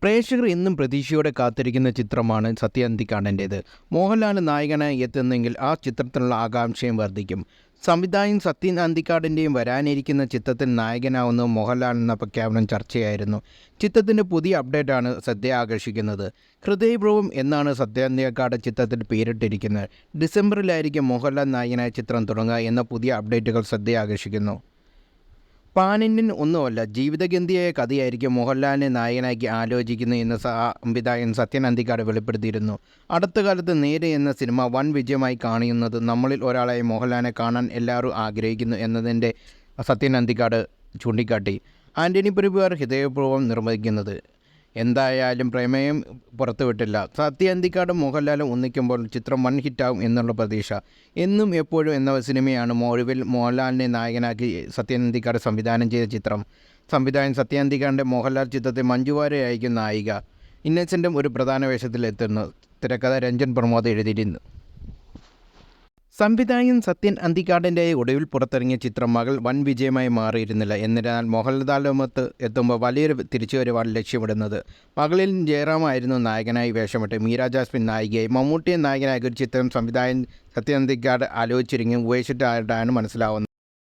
പ്രേക്ഷകർ ഇന്നും പ്രതീക്ഷയോടെ കാത്തിരിക്കുന്ന ചിത്രമാണ് സത്യഅന്തിക്കാടിൻ്റേത്. മോഹൻലാൽ നായകനായി എത്തുന്നെങ്കിൽ ആ ചിത്രത്തിനുള്ള ആകാംക്ഷയും വർദ്ധിക്കും. സംവിധായകൻ സത്യൻ അന്തിക്കാടിൻ്റെയും വരാനിരിക്കുന്ന ചിത്രത്തിൽ നായകനാവുന്ന മോഹൻലാൽ എന്ന പ്രഖ്യാപനം ചർച്ചയായിരുന്നു. ചിത്രത്തിൻ്റെ പുതിയ അപ്ഡേറ്റാണ് ശ്രദ്ധ ആകർഷിക്കുന്നത്. ഹൃദയപൂർവ്വം എന്നാണ് സത്യഅന്തിക്കാട് ചിത്രത്തിന് പേരിട്ടിരിക്കുന്നത്. ഡിസംബറിലായിരിക്കും മോഹൻലാൽ നായകനായ ചിത്രം തുടങ്ങുക എന്ന പുതിയ അപ്ഡേറ്റുകൾ ശ്രദ്ധയാകർഷിക്കുന്നു. പാൻ ഇന്ത്യൻ ഒന്നുമല്ല, ജീവിതഗന്ധിയായ കഥയായിരിക്കും മോഹൻലാലിനെ നായകനാക്കി ആലോചിക്കുന്നു എന്ന് സംവിധായകൻ സത്യൻ അന്തിക്കാട് വെളിപ്പെടുത്തിയിരുന്നു. അടുത്ത കാലത്ത് നേരെ എന്ന സിനിമ വൻ വിജയമായി കാണുന്നത് നമ്മളിൽ ഒരാളായി മോഹൻലാലിനെ കാണാൻ എല്ലാവരും ആഗ്രഹിക്കുന്നു എന്നതിൻ്റെ സത്യൻ അന്തിക്കാട് ചൂണ്ടിക്കാട്ടി. ആൻ്റണി പെരുമ്പാവൂർ ഹൃദയപൂർവ്വം നിർമ്മിക്കുന്നത്. എന്തായാലും പ്രമേയം പുറത്തുവിട്ടില്ല. സത്യഅന്തിക്കാടും മോഹൻലാലും ഒന്നിക്കുമ്പോൾ ചിത്രം വൻ ഹിറ്റാകും എന്നുള്ള പ്രതീക്ഷ. എന്നും എപ്പോഴും എന്ന സിനിമയാണ് ഒടുവിൽ മോഹൻലാലിനെ നായകനാക്കി സത്യഅന്തിക്കാട് സംവിധാനം ചെയ്ത ചിത്രം. സംവിധായകൻ സത്യഅന്തിക്കാടിൻ്റെ മോഹൻലാൽ ചിത്രത്തിൽ മഞ്ജു വാര്യരായിരിക്കും നായിക. ഇന്നസെൻറ്റും ഒരു പ്രധാന വേഷത്തിലെത്തുന്നു. തിരക്കഥ രഞ്ജൻ പ്രമോദ് എഴുതിയിരുന്നു. സംവിധായകൻ സത്യൻ അന്തിക്കാടിൻ്റെ ഒടുവിൽ പുറത്തിറങ്ങിയ ചിത്രം മകൾ വൻ വിജയമായി മാറിയിരുന്നില്ല. എന്നിരുന്നാൽ മോഹൻലാലുമൊത്ത് എത്തുമ്പോൾ വലിയൊരു തിരിച്ചുവരവാണ് ലക്ഷ്യമിടുന്നത്. മകളിൽ ജയറാമായിരുന്നു നായകനായി വേഷമിട്ട് മീര ജാസ്മിൻ നായികയായി. മമ്മൂട്ടിയെ നായകനായ ഒരു ചിത്രം സംവിധായകൻ സത്യൻ അന്തിക്കാട് ആലോചിച്ചിരിക്കും ഉപേക്ഷിച്ചിട്ടായിട്ടാണ് മനസ്സിലാവുന്നത്.